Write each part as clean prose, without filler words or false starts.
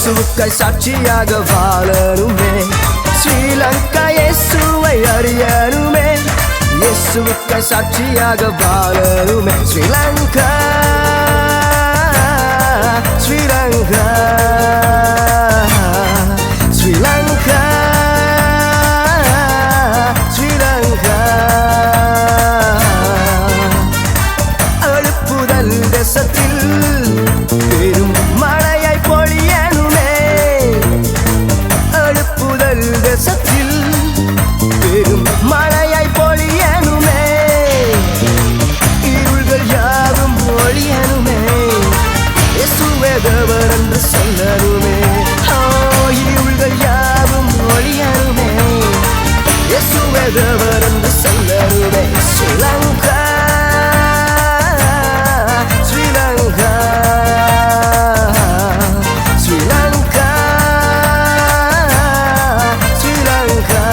இயேசுவுக்காய் சாட்சியாக வாழணுமே. ஸ்ரீலங்கா இயேசுவை அறியணுமே. இயேசுவுக்காய் சாட்சியாக வாழணுமே. ஸ்ரீலங்கா ஸ்ரீலங்கா ஸ்ரீலங்கா ஸ்ரீலங்கா அழுப்புதல் தேசத்தில் பெரும் மழையாய் பொழியணுமே. அழுப்புதல் தேசத்தில் பெரும் மழையாய் பொழியணுமே. இருள்கள் யாவும் ஒழியணுமே. இயேசுவே தேவர் என்று சொல்லணுமே. இருள்கள் யாவும் ஒழியணுமே. இயேசுவே தேவர் என்று சொல்லணுமே. ஸ்ரீலங்கா ஸ்ரீலங்கா ஸ்ரீலங்கா ஸ்ரீலங்கா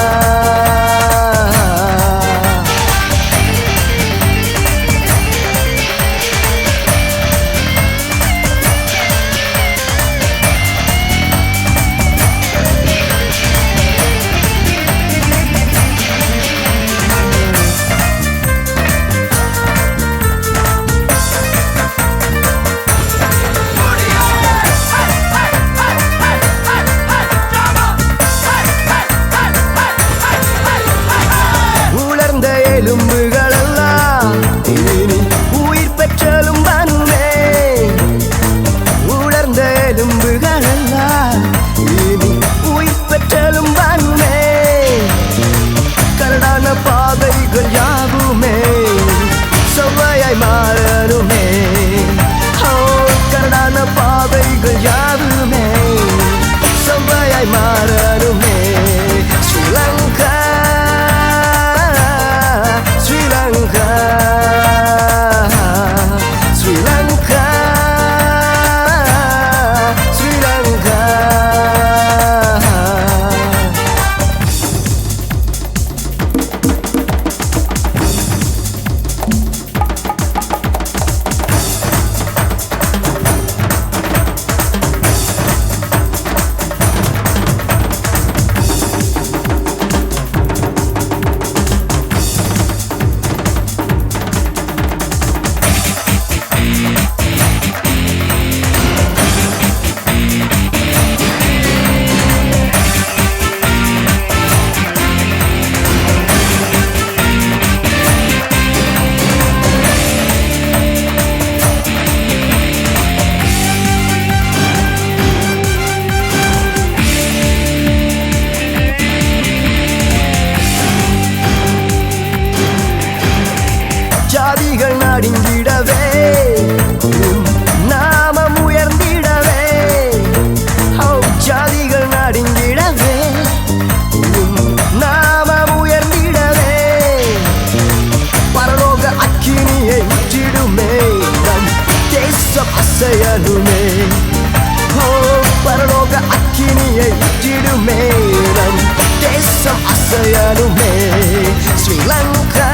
எலும்புகளெல்லாம் இனி உயிர் பெற்றெலும்பானுமே. உலர்ந்த எலும்புகளெல்லாம் இனி உயிர் பெற்றெலும்பானுமே. கரடான பாதைகள் யாவுமே செவ்வாயாய் மாறணுமே. கரடான பாதைகள் யாவுமே செவ்வாயாய் மாறணுமே. ஸ்ரீலங்கா ஸ்ரீலங்கா ஸ்ரீலங்கா ஸ்ரீலங்கா ஜாதிகள் நடுங்கிடவே நாமம் உயர்ந்திடவே. ஜாதிகள் நடுங்கிடவே நாமம் உயர்ந்திடவே. பரலோக அக்கினியை ஊற்றிடுமே. நம் தேசம் அசையணுமே. பரலோக அக்கினியை ஊற்றிடுமே. நம் தேசம் அசையணுமே. ஸ்ரீலங்கா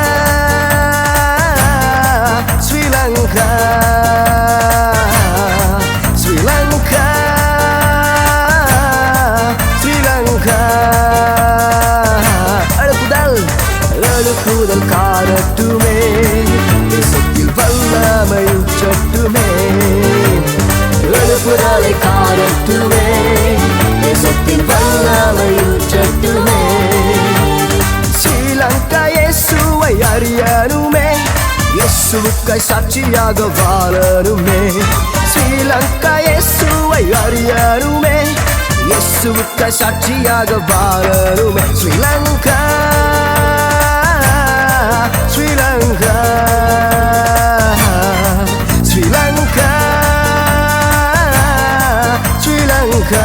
ஸ்ரீலங்கா ஸ்ரீலங்கா ஸ்ரீலங்கா அழுப்புதல் காரட்டுமே. தேசத்தில் வல்லமை ஊற்றட்டுமே. அழுப்புதலை காரட்டுமே. தேசத்தில் வல்லமை ஊற்றட்டுமே. ஸ்ரீலங்கா இயேசுவை அறியணுமே. இயேசுவுக்காய் சாட்சியாக வாழணுமே. ஸ்ரீலங்கா இயேசுவை அறியணுமே. இயேசுவுக்காய் சாட்சியாக வாழணுமே. ஸ்ரீலங்கா ஸ்ரீலங்கா ஸ்ரீலங்கா ஸ்ரீலங்கா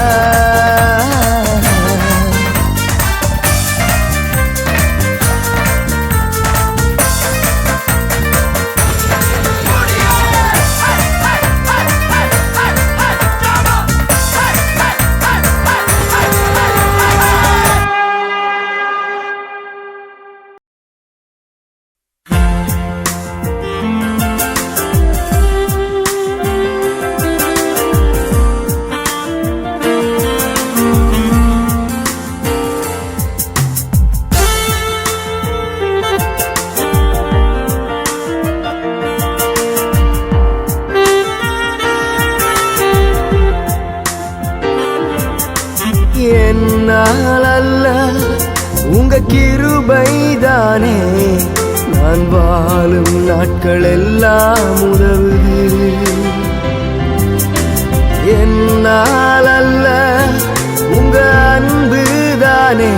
நான் வாழும் நாட்கள் எல்லாம் உதவுது. என்னால் அல்ல உங்க அன்புதானே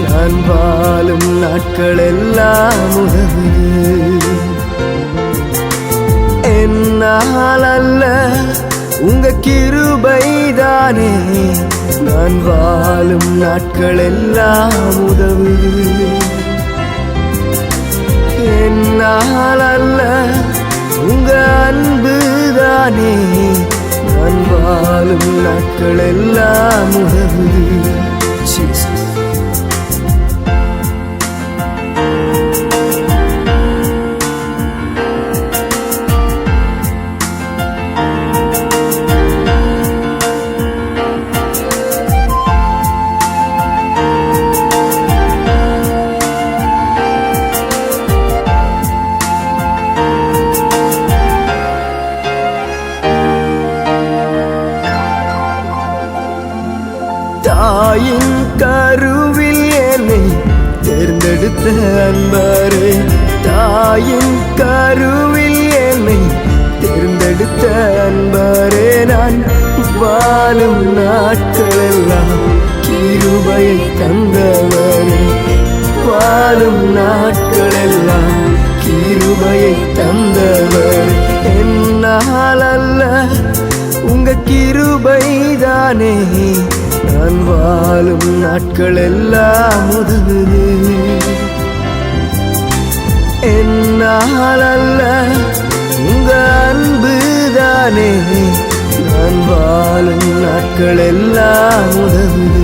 நான் வாழும் நாட்கள் எல்லாம் உதவுது. என்னால் அல்ல உங்க கிருபைதானே நான் வாழும் நாட்கள் எல்லாம் உதவுது. என்னால் அல்ல உங்க அன்புதானே நான் வாழும் நாட்கள் எல்லாம் உதவுது. தாயின் கருவில் என்னை தேர்ந்தெடுத்த அன்பரே, தாயின் கருவில் என்னை தேர்ந்தெடுத்த அன்பரே, நான் வாழும் நாட்கள் எல்லாம் கிருபையை தந்தவரே, வாழும் நாட்கள் எல்லாம் கிருபையை தந்தவரே. என்னால் அல்ல உங்க கிருபைதானே நான் வாழும் நாட்கள் எல்லாம் உதவுது. என்னால் அல்ல உங்க அன்புதானே நான் வாழும் நாட்கள் எல்லாம் உதவுது.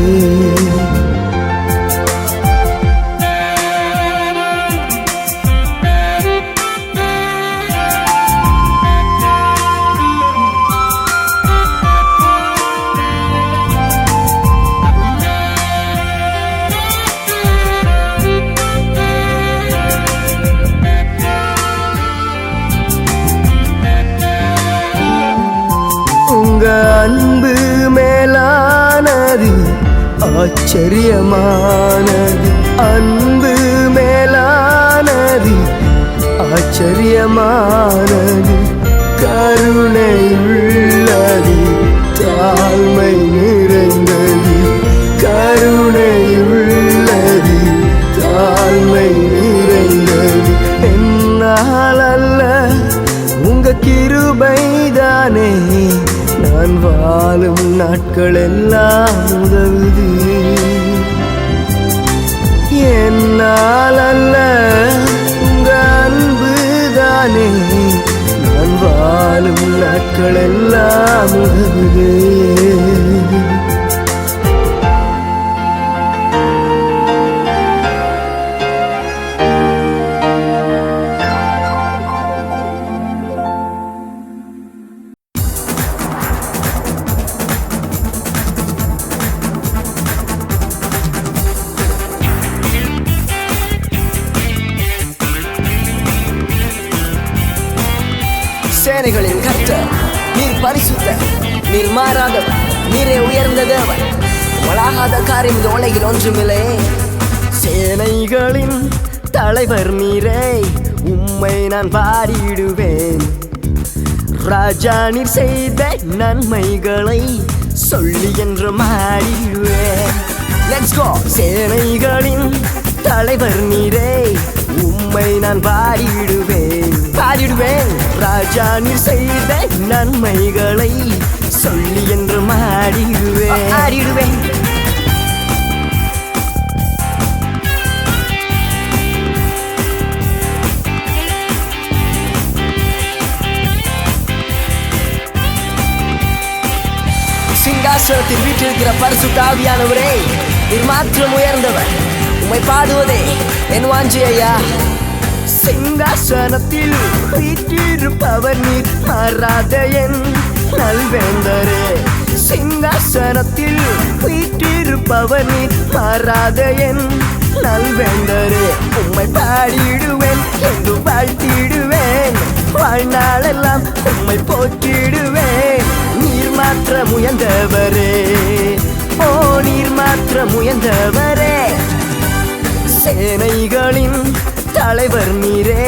அன்பு மேலானது ஆச்சரியமானது, அன்பு மேலானது ஆச்சரியமானது, கருணையுள்ளது தாழ்மை நிறைந்தது, கருணையுள்ளது தாழ்மை நிறைந்தது. என்னால் அல்ல உங்க கிருபைதானே நான் வாழும் நாட்கள் எல்லாம் உதவுது. என்னால் அல்ல உங்க அன்புதானே நான் வாழும் நாட்கள் எல்லாம் உதவுது. சேனைகளின் கர்த்தர், நீர் பரிசுத்தர், நீர் மாறாதவர், நீரே உயர்ந்த தேவன், உலகாத காரியம் இந்த உலகில் ஒன்றுமில்லை. சேனைகளின் தலைவர் நீரே, உம்மை நான் பாடிடுவேன். ராஜா நீர் செய்த நன்மைகளை சொல்லி என்று மாறிடுவேன். Let's go. சேனைகளின் தலைவர் நீரே, உம்மை நான் பாடிடுவேன், பாடிடுவேன். ராஜா நீர் செய்த நன்மைகளை சொல்லி என்று மாறிடுவேன், ஆடிடுவேன். சிங்காசனத்தில் வீட்டிருக்கிற பரிசுத்த ஆவியானவரே, நீர் மாத்திரம் உயர்ந்தவர், உம்மை பாடுவதே என் வாஞ்சை ஐயா. சிங்காசனத்தில் வீற்றிருப்பவர் நீர், மாறாத என் நல்வேந்தரே. சிங்காசனத்தில் வீற்றிருப்பவர் நீர், மாறாத என் நல்வேந்தரே. உம்மை பாடிடுவேன் என்று வாழ்த்திடுவேன், வாழ்நாளெல்லாம் உம்மை போற்றிடுவேன். நீர் மாத்திரம் உயர்ந்தவரே, ஓ நீர் மாத்திரம் உயர்ந்தவரே. சேனைகளின் தலைவர் நீரே,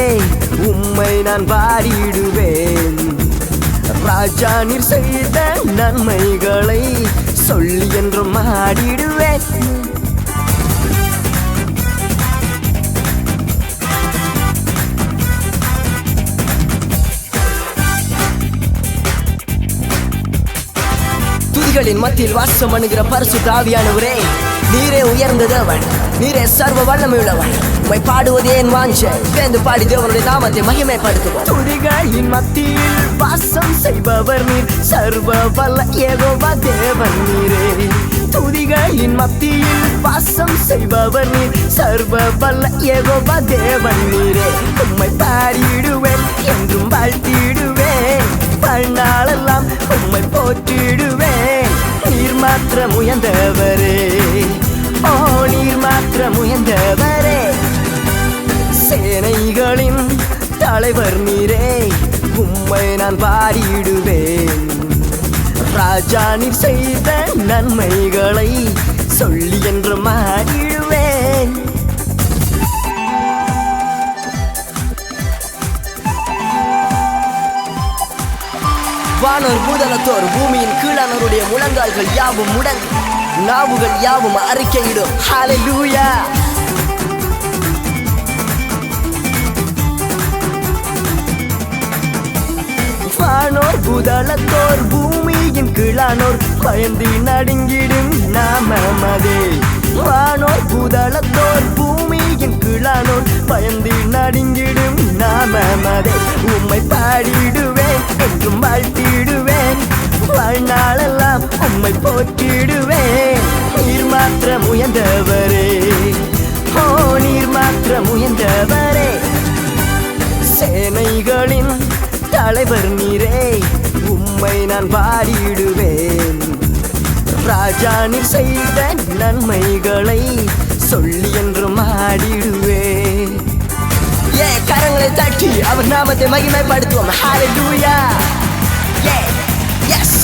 உம்மை நான் பாடிடுவேன். ராஜா நீர் செய்த நன்மைகளை சொல்லி என்றும் ஆடிடுவேன். துதிகளின் மத்தியில் வாசம் பண்ணுகிற பரிசுத்த ஆவியானவரே, நீரே உயர்ந்த தேவன், நீரே சர்வ வல்லமையுள்ளவன். உம்மை பாடுவது ஏன் வாஞ்சை, சேர்ந்து பாடி தேவனுடைய நாமத்தை மகிமைப்படுத்துவோம். துதிகளின் மத்தியில் வாசம் செய்பவர் நீர், சர்வ வல்ல யெகோவா தேவன் நீரே. துதிகளின் மத்தியில் வாசம் செய்பவர் நீர், சர்வ வல்ல யெகோவா தேவன் நீரே. உம்மை பாடிடுவேன், என்றும் வாழ்த்திடுவேன், வாழ்நாளெல்லாம் உம்மை போற்றிடுவேன். நீர் மாத்திரம் உயர்ந்தவரே, ஓ நீர் மாத்திரம் உயர்ந்தவரே. சேனைகளின் தலைவர் நீரே, உம்மை நான் பாடிடுவேன். ராஜா நீர் செய்த நன்மைகளை சொல்லி என்று மாறிடுவேன். வானோர் பூதலத்தோர் பூமியின் கீழானோருடைய முழங்கால்கள் யாவும் முடங்கு, நாவுகள் யாவும் அறிக்கையிடும் ஹல்லேலூயா. வானோர் பூதலத்தோர் பூமியின் கீழானோர் பயந்து நடுங்கிடும் நாமமதே. வானோர் பூதலத்தோர் பூமியின் கீழானோர் பயந்து நடுங்கிடும் நாமமதே. உம்மை பாடிடுவேன், என்றும் வாழ்த்திடுவேன், வாழ்நாளெல்லாம் உம்மை போற்றிடுவேன். நீர் மாத்திரம் உயர்ந்தவரே, ஓ நீர் மாத்திரம் உயர்ந்தவரே. சேனைகளின் தலைவர் நீரே, உம்மை நான் பாடிடுவேன். ராஜா நீர் செய்த நன்மைகளை சொல்லி என்று மாடிடுவேன். கரங்களை தட்டி அவர் நாமத்தை மகிமைப்படுத்துவோம். ஹல்லேலூயா. எஸ்.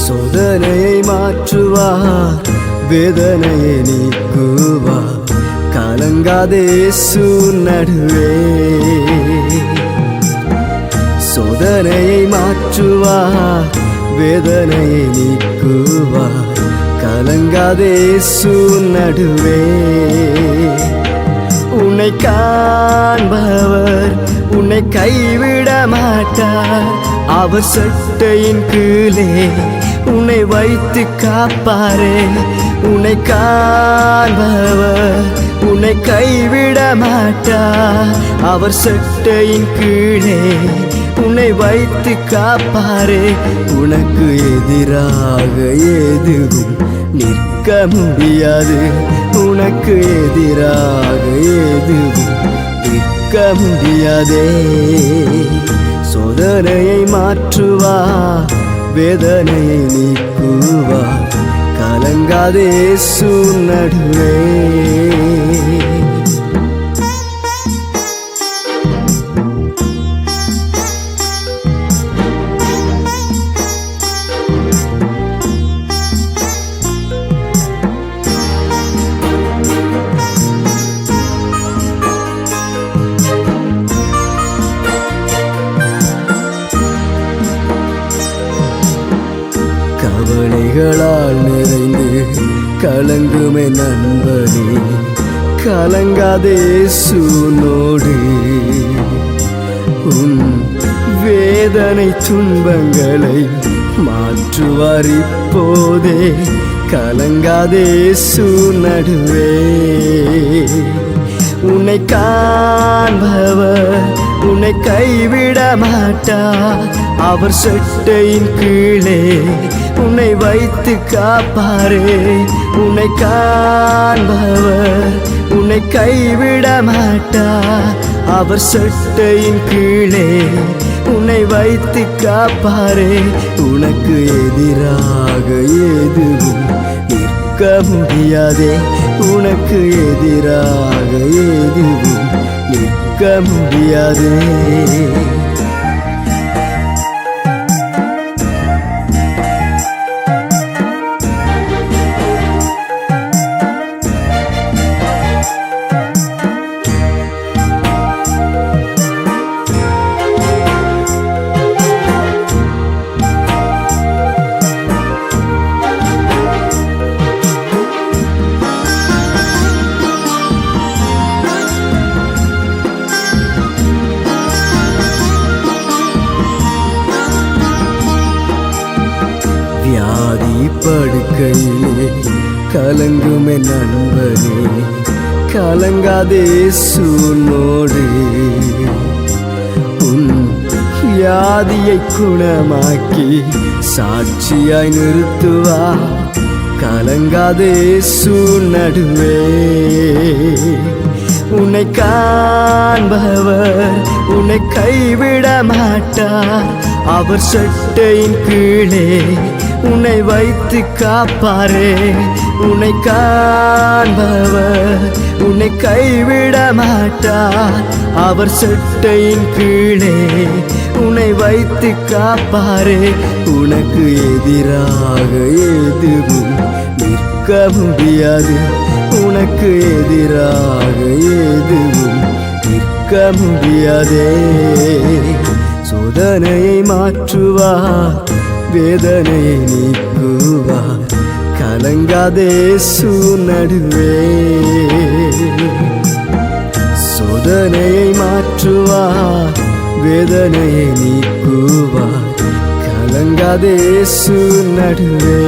சோதனையை மாற்றுவார், வேதனையை நீக்குவார், கலங்காதே இயேசு நடுவே. சோதனையை மாற்றுவார், வேதனையை நீக்குவார், கலங்காதே இயேசு நடுவே. உன்னை காண்பவர் உன்னை கைவிட மாட்டார், அவர் சட்டையின் கீழே உன்னை வைத்து காப்பாரே. உன்னை காண்பவர் உன்னை கைவிட மாட்டார், அவர் சட்டையின் கீழே உன்னை வைத்து காப்பாரே. உனக்கு எதிராக எதுவும் நிற்க முடியாது, உனக்கு எதிராக எதுவும் நிற்க முடியாதே. சோதனையை மாற்றுவார், வேதனையை நீக்குவார், கலங்காதே இயேசு நடுவே. கவலைகளால் நிறைந்து கலங்குமே நண்பனே, கலங்காதே இயேசுவோடு. உன் வேதனை துன்பங்களை மாற்றுவார் இப்போதே, கலங்காதே இயேசு நடுவே. உன்னை காண்பவர் உன்னை கைவிட மாட்டார். அவர் சட்டையின் கீழே உன்னை வைத்து காப்பாரே. உன்னை காண்பவர் உன்னை கைவிட மாட்டார். அவர் சட்டையின் கீழே உன்னை வைத்து காப்பாரே. உனக்கு எதிராக எதுவும் நிற்க முடியாதே. உனக்கு எதிராக எதுவும் நிற்க முடியாதே. வியாதி படுக்கையிலே கலங்குமே நண்பனே, கலங்காதே சூனோடு. உன் வியாதியை குணமாக்கி சாட்சியாய் நிறுத்துவா. கலங்காதே சூநடுவே. உன்னை காண்பவர் உன்னை கைவிட மாட்டார். அவர் சட்டையின் கீழே உன்னை வைத்து காப்பாரே. உன்னை காண்பவர் உன்னை கைவிட மாட்டார். அவர் சட்டையின் கீழே உன்னை வைத்து காப்பாரே. உனக்கு எதிராக எதுவும் நிற்க முடியாது. உனக்கு எதிராக எதுவும் நிற்க முடியாதே. சோதனையை மாற்றுவார், வேதனையை நீக்குவார். கலங்காதே சூநடுவே. சோதனையை மாற்றுவார், வேதனையை நீக்குவார். கலங்காதே சூநடுவே.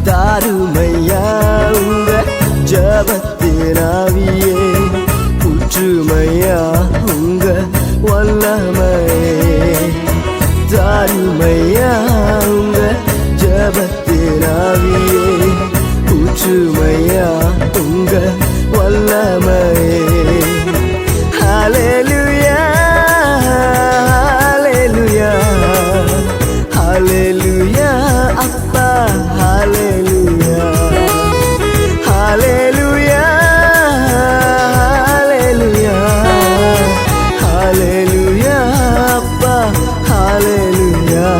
தாருமையா உங்க ஜபத்தின் ஆவியே, புற்றுமையா உங்க வல்லமையே. தாருமையா உங்க ஜபத்தின் ஆவியே, புற்றுமையா உங்க வல்லமையே. ஹல்லேலூயா ஹல்லேலூயா ஹல்லேலூயா அப்பா. Hallelujah, Hallelujah, Hallelujah, Hallelujah, Appa, Hallelujah.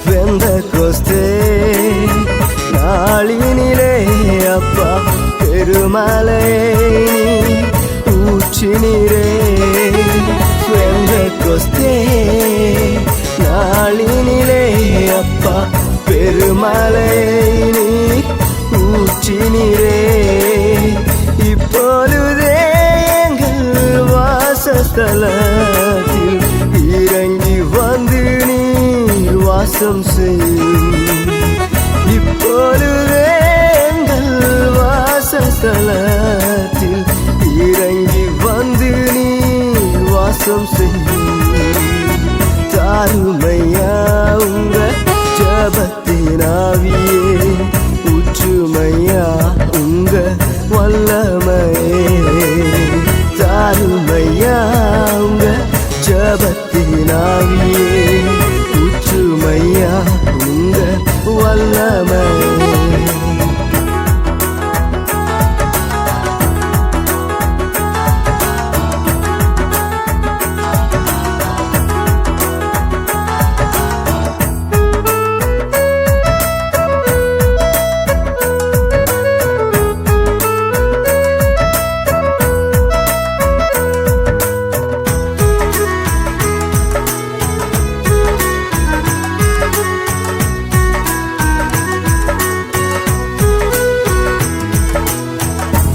பெந்தெகோஸ்தே நாளினிலே அப்பா பெருமழையை ஊற்றினீரே. பெந்தெகோஸ்தே நாளினிலே அப்பா பெருமழையை ஊற்றினீரே. இப்பொழுதே எங்கள் வாசஸ்தலத்தில் இறங்கி வந்து நீர் வாச வாசம் செய்யும். இப்பொழுதே எங்கள் வாசஸ்தலத்தில் இறங்கி வந்து நீ வாசம் செய்யும். தாருமையா உங்க ஜபத்தின் ஆவியே, ஊற்றுமையா உங்க வல்லமையே. தாருமையா உங்க ஜபத்தின் ஆவியே, ஊற்றுமையா உங்க வல்லமையே.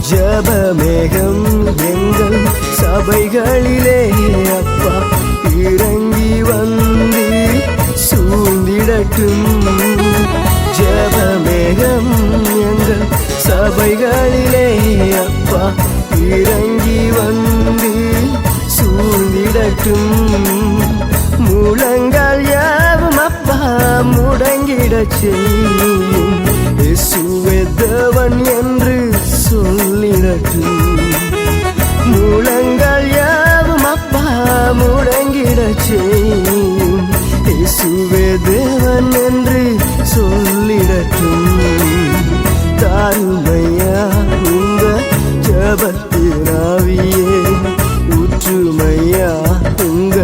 ஜபமேகம் எங்கள் சபைகளிலே அப்பா இறங்கி வந்து சூழ்ந்திடட்டும். ஜபமேகம் எங்கள் சபைகளிலே அப்பா இறங்கி வந்து சூழ்ந்திடட்டும். முழங்கால் யாவும் அப்பா முடங்கிடச் செய்யும். இயேசுவே தேவன் என்று சொல்லிடட்டும். முழங்கால் யாவும் அப்பா முடங்கிடச் செய்யும். இயேசுவே தேவன் என்று சொல்லிடட்டும். தாருமையா உங்க ஜபத்தின் ஆவியே, ஊற்றுமையா உங்க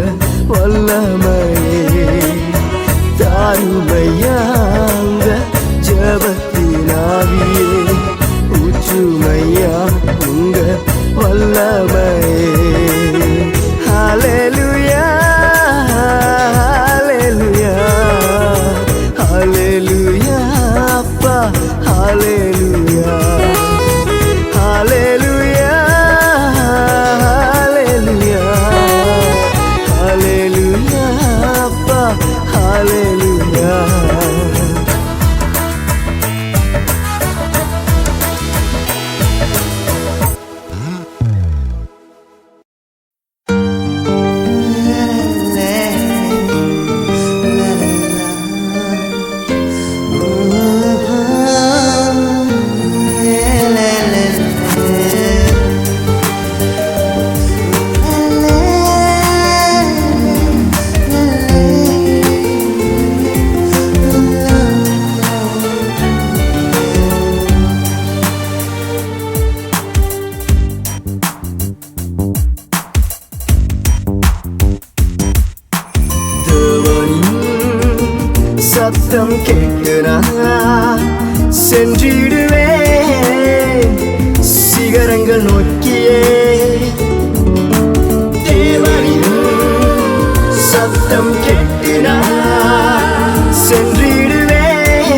வல்லமையே. தாருமையா உங்க ஜபத்தின் ஆவியே, ஊற்றுமையா உங்க வல்லமையே. ஹல்லேலூயா ஹல்லேலூயா ஹல்லேலூயா அப்பா ஹல்லேலூயா. ஹல்லேலூயா ஹல்லேலூயா ஹல்லேலூயா அப்பா ஹல்லேலூயா. சத்தம் கேட்டு நான் சென்றிடுவேன் சிகரங்கள் நோக்கியே. தேவனின் சத்தம் கேட்டு நான் சென்றிடுவேன்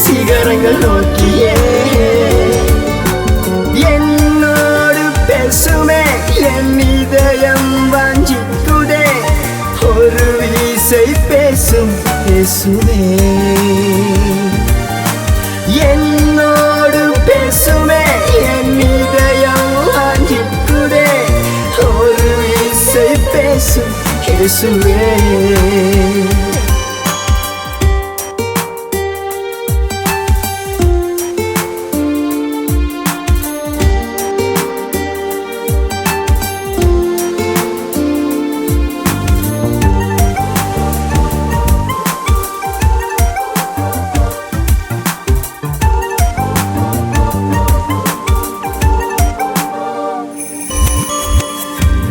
சிகரங்கள் நோக்கியே. என்னோடு பேசுமே என் இதயம் வாஞ்சிக்குதே, ஒரு வீசை பேசும் இயேசுவே. என்னோடு பேசுமே என் இதயம் வாஞ்சிக்குதே, ஒரு வீசை பேசும் இயேசுவே.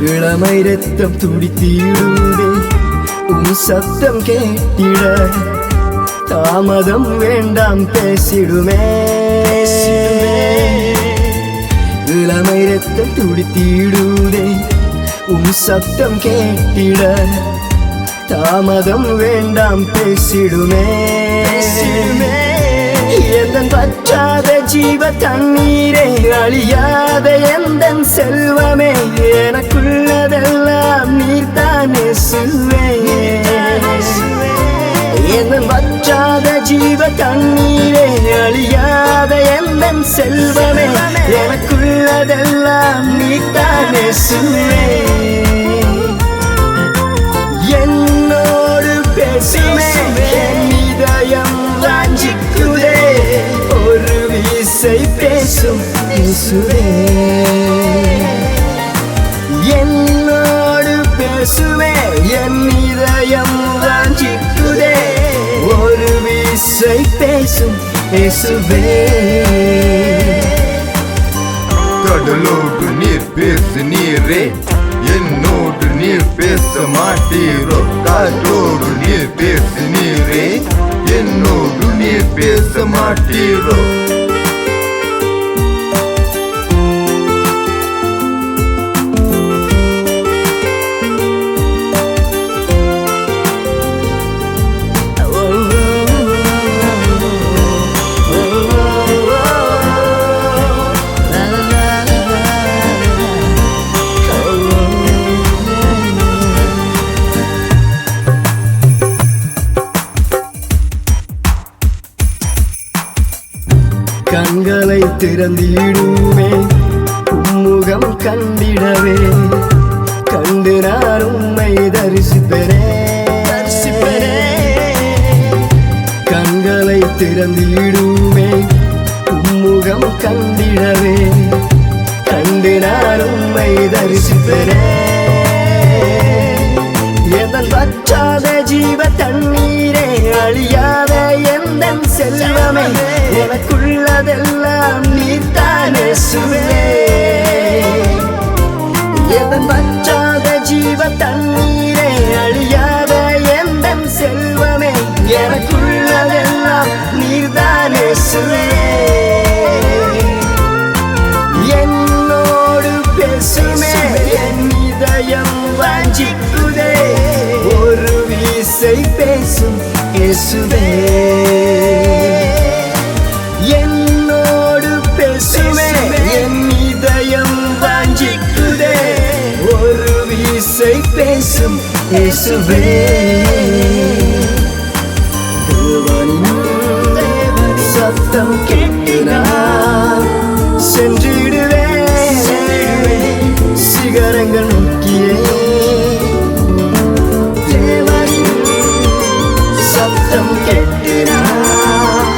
இளமை ரத்தம் துடித்திடுதே உன் சத்தம் கேட்டிட, தாமதம் வேண்டாம் பேசிடுமே. இளமை ரத்தம் துடித்திடுதே உன் சத்தம் கேட்டிட, தாமதம் வேண்டாம் பேசிடுமே. எந்தன் பற்றாத ஜீவ தண்ணீரே, அழியாத எந்தன் செல்வமே, எனக்குள்ளதெல்லாம் நீர்தான் இயேசுவே. என் வற்றாத ஜீவ தண்ணீரே, அழியாத எந்தன் செல்வமே, எனக்குள்ளதெல்லாம் நீதானே இயேசுவே. என்னோடு பேசுமே, என் இதயம் வாஞ்சிக்குதே, ஒரு விசை பேசும் இயேசுவே. என்னோடு பேசுமே, என் இதயம் வாஞ்சிக்குதே, ஒரு விசை பேசும் இயேசுவே. கடலோடு நீர் பேசு நீரே, என்னோடு நீர் பேச மாட்டீரோ. காற்றோடு நீர் பேசு நீரே, என்னோடு நீர் பேச மாட்டீரோ. கண்களை திறந்திடுமே, உம்முகம் கண்டிடவே, கண்டு நான் உம்மை தரிசிப்பேனே. கண்களை திறந்திடுமே, உம்முகம் கண்டிடவே, கண்டு நான் உம்மை தரிசிப்பேனே. எதன் வற்றாத ஜீவ தண்ணீரே, அழியாத எந்தன் செல்வமே, எனக்குள்ளதெல்லாம் நீதானே இயேசுவே. எதன் வற்றாத ஜீவ தண்ணீரே, அழியாத எந்தன் செல்வமே, எனக்குள்ளதெல்லாம் நீதானே இயேசுவே. என்னோடு பேசுமே, என் இதயம் வாஞ்சிக்குதே, ஒரு விசை பேசும் இயேசுவே. என்னோடு பேசுமே, என் இதயம் வாஞ்சிக்குதே, ஒரு விசை பேசும் இயேசுவே. தேவனின் சத்தம் கேட்டு நான் சென்றிடுவேன், சிகரங்கள் நோக்கியே. தேவனின் சத்தம் கேட்டு நான்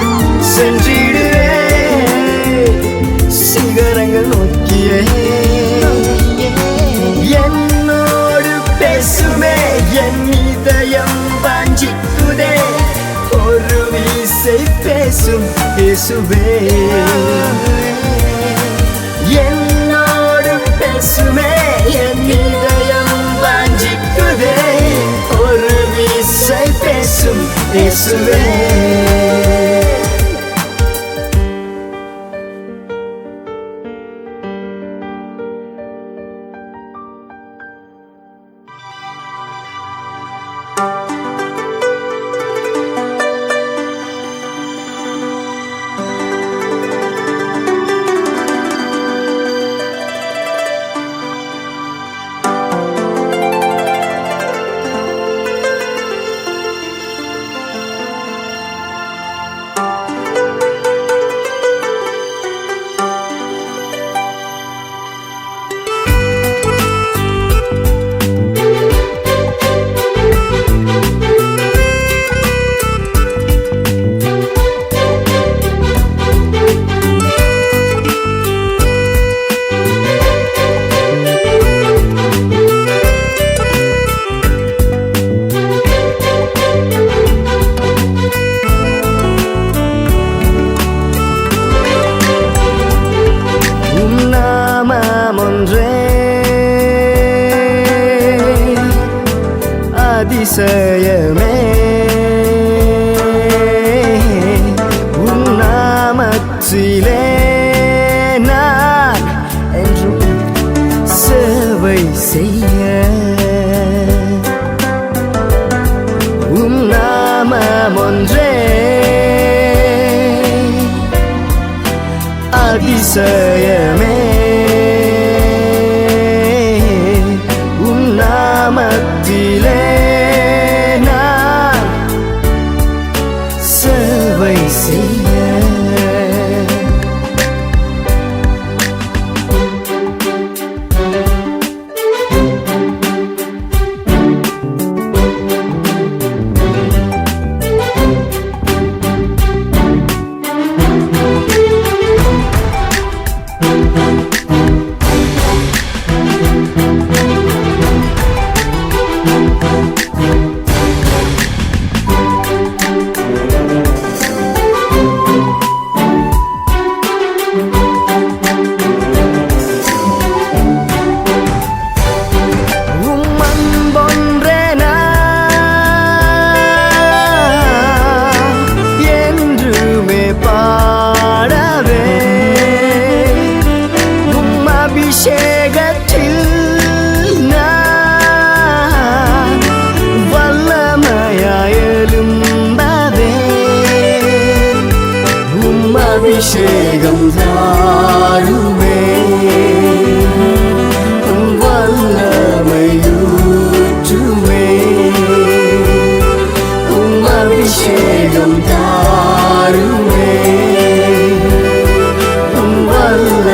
சென்றிடுவேன், சிகரங்கள் நோக்கியே. என்னோடு பேசுமே, என் இதயம் வாஞ்சிக்குதே, ஒரு விசை பேசும் இயேசுவே. என்னோடு பேசுமே, என் இதயம் வாஞ்சிக்குதே, ஒரு விசை பேசும் இயேசுவே. அதிசயமே, உன் நாமத்திலே நான் என்றும் சேவை செய்ய. உன் நாமம் ஒன்றே அதிசயமே, உன் நாமத்திலே நான் அபிஷேகம் தாருமே வல்லமையூற்றுமே அபிஷேகம் தாருமே வல்லமையூற்றுமே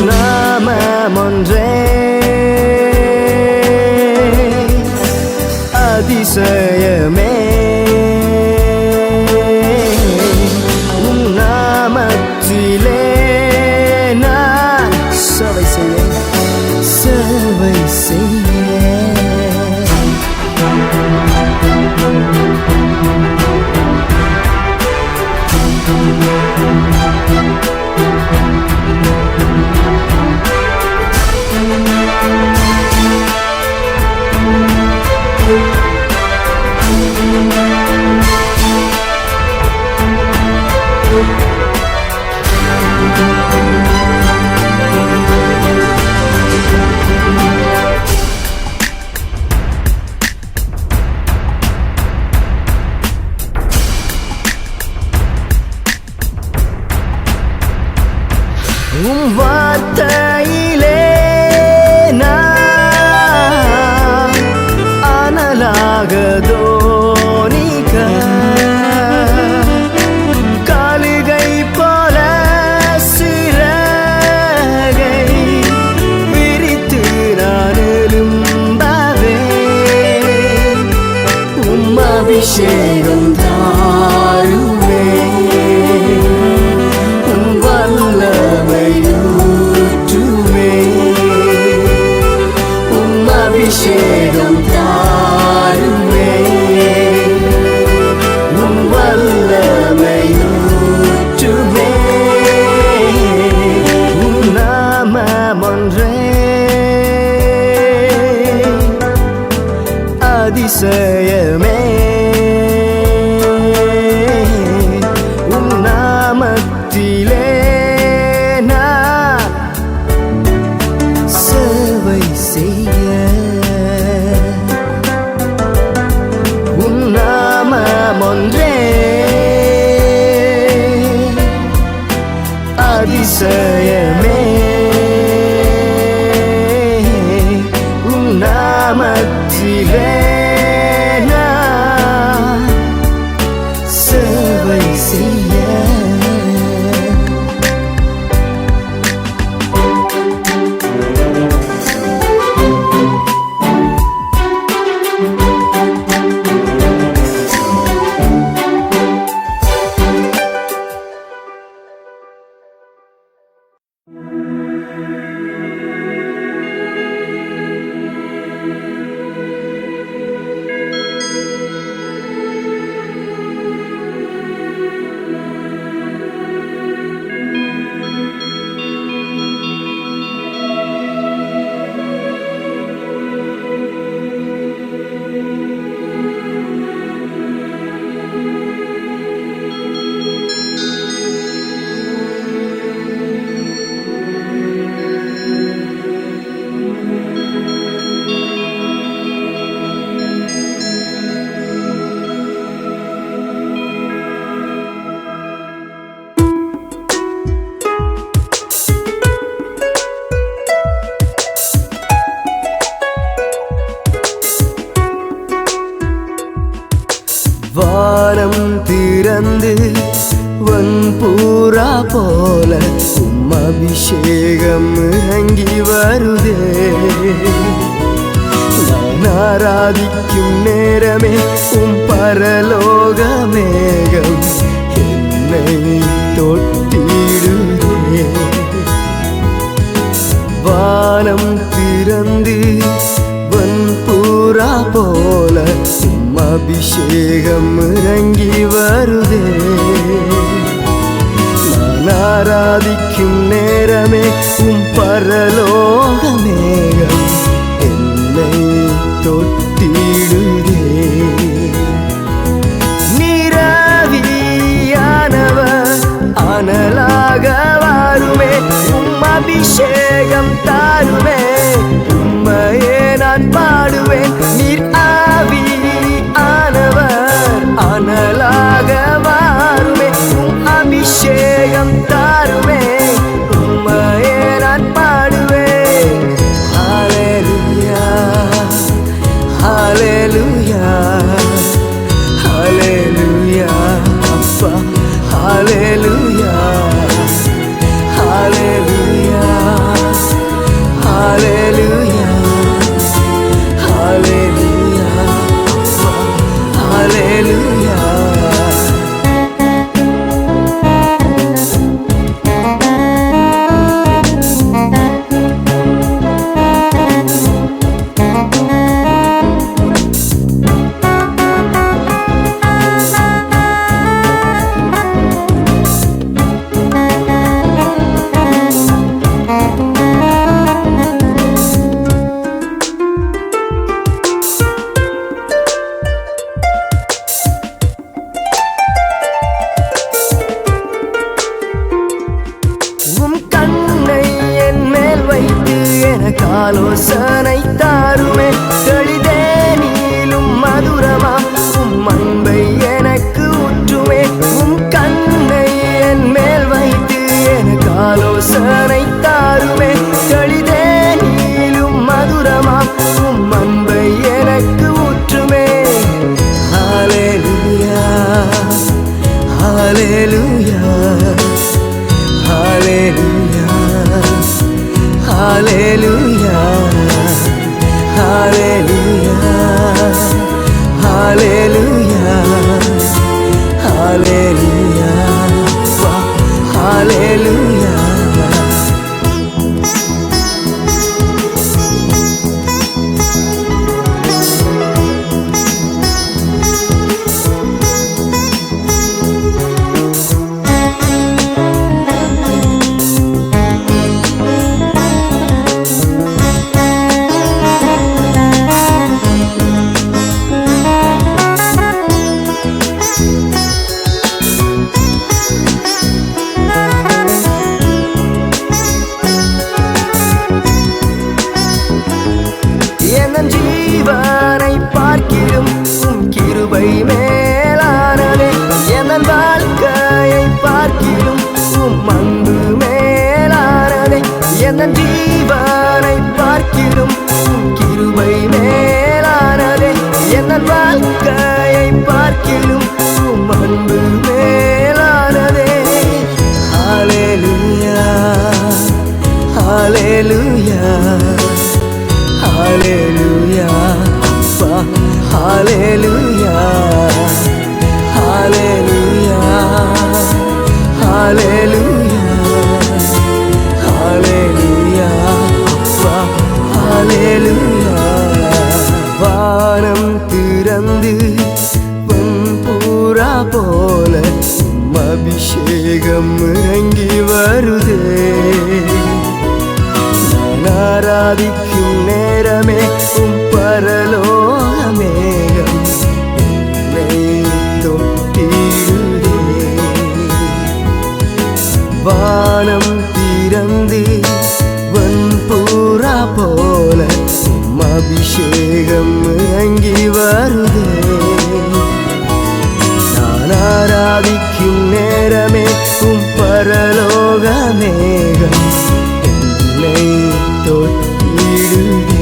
நாமமொன்றே அதிசயமே உம் நாமத்திலே நான் சேவை செய்ய உம் வார்த்தையிலே நான் அனலாக தோனிக்க காலுகை போல சிறகை விரித்து நான் எழும்பவே உம் அபிஷேகம் தாருமே அபிஷேகம் தாருமே வல்லமையூற்றுமே நாமமொன்றே அதிசயமே உம் நாமத்திலே நான் சேவை செய்ய ஒன்றே அதிசயமே உம் நாமத்திலே நான் சேவை செய்ய வானம் திறந்து வன்பூரா போல உம் அபிஷேகம் இறங்கி வருதே நான் ஆராதிக்கும் நேரமே உம் பரலோக மேகம் என்னை தொட்டிடுதே வானம் திறந்து வன்பூரா போல அபிஷேகம் இறங்கி வருதே நான் ஆராதிக்கும் நேரமே உம் பரலோக மேகம் என்னை தொட்டிடுதே நீராவியானவர் அனலாக வாருமே உம் அபிஷேகம் தாருமே உம்மையே நான் பாடுவேன் நீர் ஆவியானவர் Hallelujah, Hallelujah, Hallelujah, Hallelujah, Hallelujah. என் ஜீவனை பார்க்கிலும் உம் கிருபை மேலானதே, என் வாழ்க்கையை பார்க்கிலும் உம் அன்பு மேலானதே, என் ஜீவனை பார்க்கிலும் உம் கிருபை மேலானதே, என் வாழ்க்கையை பார்க்கிலும் உம் அன்பு மேலானதே. Hallelujah, Hallelujah, Hallelujah, Hallelujah, Hallelujah, Hallelujah, Hallelujah, Hallelujah. வானம் திறந்து புறா போல உம் அபிஷேகம் இறங்கி வருதே, ஆராதிக்கும் நேரமே உம் பரலோக மேகம் என்னை தொட்டிடுதே. வானம் திறந்து வன்புறா போல உம் அபிஷேகம் இறங்கி வருதே, நான் ஆராதிக்கும் நேரமே உம் பரலோக மேகம் என்னை தொட்டிடுதே.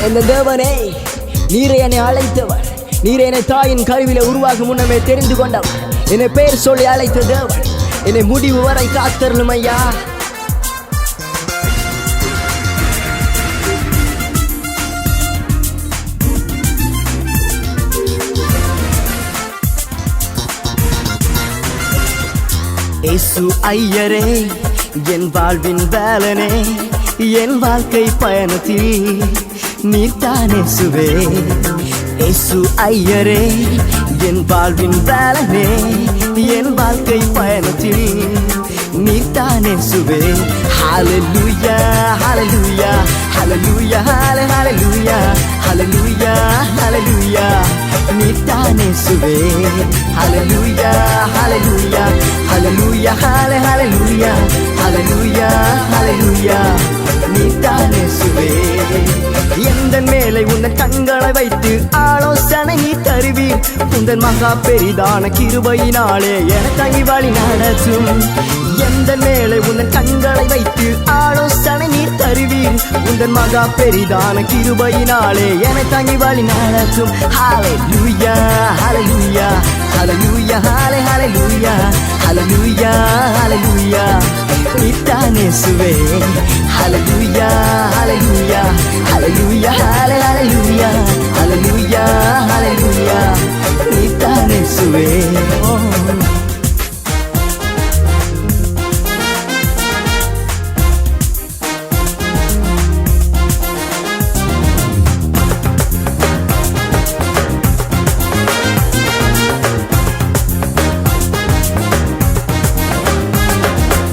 இந்த தேவனே, நீரை என்னை அழைத்தவர், நீரை என்னை தாயின் கருவில உருவாகும் முன்னமே தெரிந்து கொண்டவர், என்னை பெயர் சொல்லி அழைத்த தேவன், என்னை முடிவு வரை காத்தருளும் ஐயா. இயேசு ஐயரே, என் வாழ்வின் வேலனே, என் வாழ்க்கை பயணத்தில் நீர்தானே சுவே. இயேசு ஐயரே, என் வாழ்வின் வேலனே, என் வாழ்க்கை பயணத்தில் நீர்தானே சுவே. ஹalleluya, hallelujah, hallelujah, hallelujah, hallelujah, hallelujah, நீர்தானே சுவே. ஹalleluya, hallelujah, hallelujah, hallelujah, hallelujah, hallelujah, நீர்தானே சுவே. எந்தன் மேலே உந்தன் கண்களை வைத்து ஆலோசனை நீ தருவீர், உந்தன் மகா பெரிதான கிருபையினாலே என தங்கி வழி நடத்தும். எந்தன் மேலே உந்தன் கண்களை வைத்து ஆலோசனை நீர் தருவீர், உந்தன் மகா பெரிதான கிருபையினாலே என தங்கி வழி நடத்தும். ஹalleluya, hallelujah, hallelujah, hallelujah, hallelujah, hallelujah, நீர்தானே சுவே. ஹalleluya, hallelujah, hallelujah, hallelujah, hallelujah, hallelujah, நீர்தானே சுவே.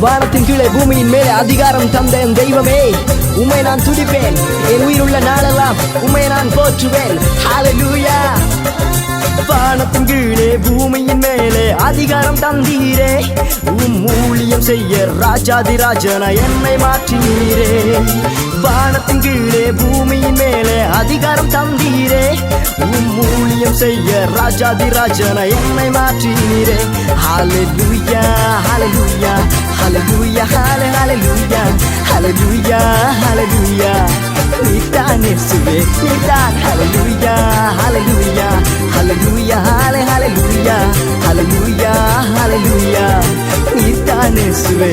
வானத்தின் கீழே பூமியின் மேலே அதிகாரம் தந்த என் தெய்வமே, உம்மை நான் துதிப்பேன், என் உயிருள்ள நாளெல்லாம் உம்மை நான் போற்றுவேன். ஹalleluya. வானத்தின் கீழே பூமியின் மேலே அதிகாரம் தந்தீரே ஊழியம் செய்ய ராஜாதி ராஜன என்னை மாற்றினீரே வானத்தின் கீழே பூமியின் மேலே அதிகாரம் தந்தீரே ஊழியம் செய்ய ராஜாதி ராஜன என்னை மாற்றினீரே ஹalleluya hallelujah hallelujah hallelujah hallelujah hallelujah நீதான் இயேசுவே நீதான் hallelujah hallelujah hallelujah hallelujah hallelujah hallelujah நீதான் இயேசுவே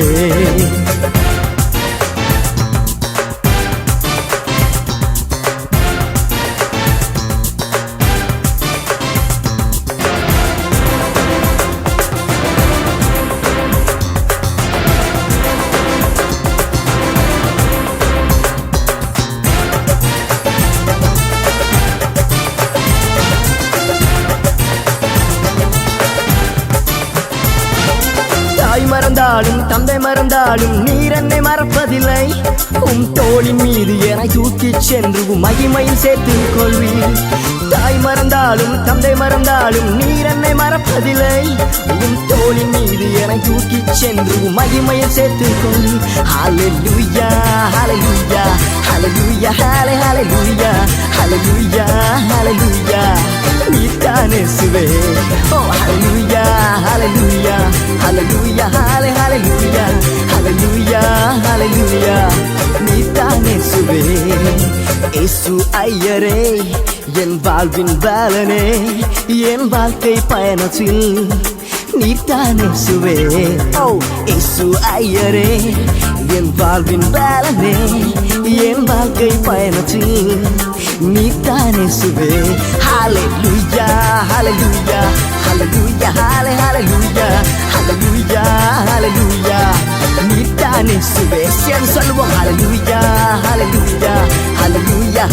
தாய் மறந்தாலும் தந்தை மறந்தாலும் நீர் என்னை மறப்பதில்லை தோளின் மீது என்னை தூக்கிச் சென்று மகிமையில் சேர்த்துக் கொள்வீர் தாய் மறந்தாலும் தந்தை மறந்தாலும் நீர் என்னை மறப்பதில்லை தோளின் மீது என்னை தூக்கிச் சென்று மகிமையில் சேர்த்துக் கொள்வீர் ஹalleluya hallelujah hallelujah hallelujah hallelujah hallelujah நீதான் இயேசுவே ஓ hallelujah hallelujah hallelujah hallelujah hallelujah hallelujah நீதான் இயேசுவே இயேசு ஐயரே என் வாழ்வின் பலனே என் வாழ்க்கை பயணத்தில் நீதான் இயேசுவே ஓ இயேசு ஐயரே என் வாழ்வின் பலனே என் வாழ்க்கை பயணத்தில் நீதான் இயேசுவே hallelujah hallelujah hallelujah hallelujah hallelujah hallelujah நீதான் இயேசுவே சேர்ந்து சொல்வோம் hallelujah hallelujah hallelujah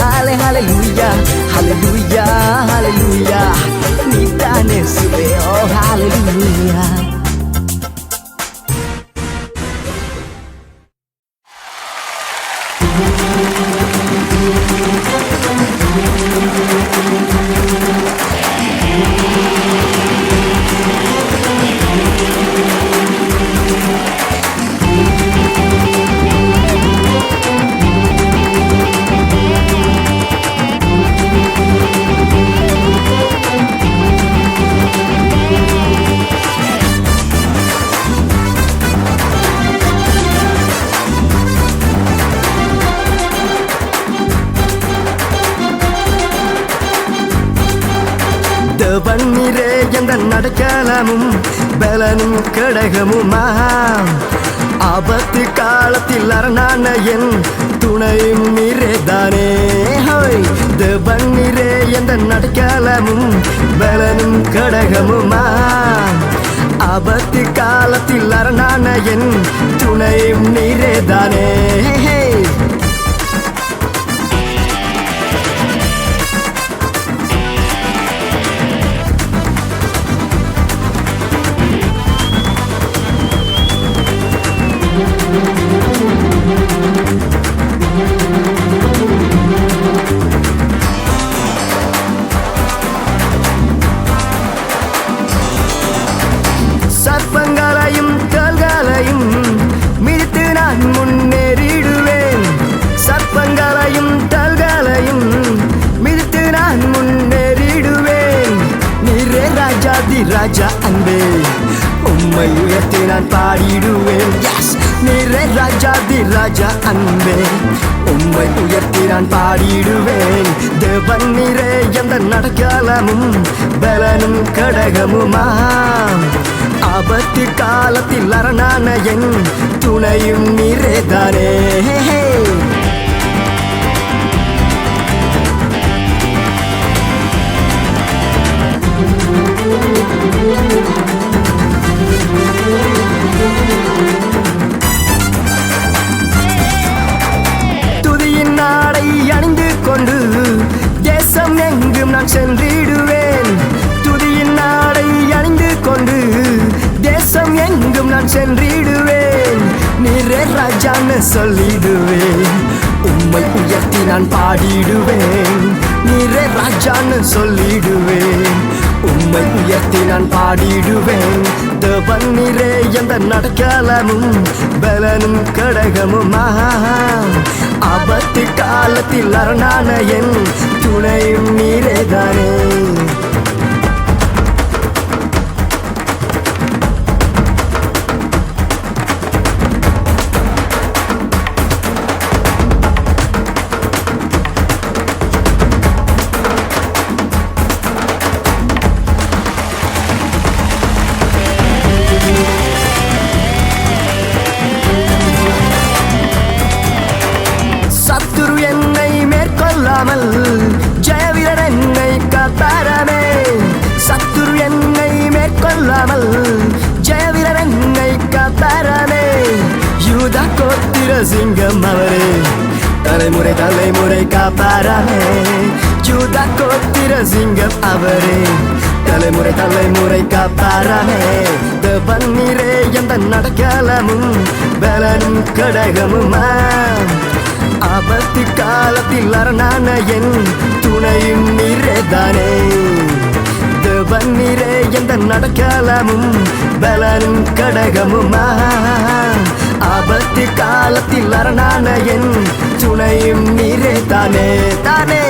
hallelujah hallelujah hallelujah நீதான் இயேசுவே oh hallelujah தேவன்னீரே எந்த நடக்கலமும் பலனும் கடகமுமா ஆபத்து காலத்தில் அரணான என் துணையும் நீரேதானே தேவன்னீரே எந்த நடக்கலமும் பலனும் கடகமுமா ஆபத்து காலத்தில் அரணான என் துணையும் நீரேதானே சர்ப்பங்களையும் கல்களையும் மிதித்து நான் முன்னேறிடுவேன் சர்ப்பங்களையும் கல்களையும் மிதித்து நான் முன்னேறிடுவேன் நீரே ராஜாதி ராஜா அன்பே உம்மை உயர்த்தி நான் பாடிடுவேன் நீரே ராஜாதி ராஜா அன்பே உம்மை உயர்த்தி நான் பாடிடுவேன் தேவன் நீரே எந்த நடக்கலமும் பலனும் கடகமுமா ஆபத்து காலத்தில் அரணான என் துணையும் நீரேதானே துதியின் நாடை அணிந்து கொண்டு தேசம் எங்கும் நான் சென்றிடுவேன் துதியின் நாடை அணிந்து கொண்டு தேசம் எங்கும் நான் சென்றிடுவேன் நீரே ராஜான்னு சொல்லிடுவேன் உம்மை உயர்த்தி நான் பாடிடுவேன் நீரே ராஜான்னு சொல்லிடுவேன் உம்மை உயர்த்தி நான் பாடிடுவேன் தேவநீரே எந்த நடக்கலமும் பலனும் கடகமும் ஆபத்து காலத்தில் அரணான என் துணையும் நீரேதானே சத்துரு என்னை மேற்கொள்ளாமல் ஜெயவீரர் என்னை காப்பாரமே சத்துரு என்னை மேற்கொள்ளாமல் ஜெயவீரர் என்னை காப்பாரமே யூதா கோத்திர சிங்கம் அவரே தலைமுறை தலைமுறை காப்பாரமே யூதா கோத்திர சிங்கம் அவரே தலைமுறை தலைமுறை காப்பாரமே தேவநீரே எந்த நடக்கலமும் பலனும் கடகமும் ஆபத்து காலத்தில் அரணான என் துணையும் நீரேதானே தேவநீரே எந்த நடக்கலமும் பலனும் கடகமும் ஆபத்து காலத்தில் அரணான என் துணையும் நீரேதானே தானே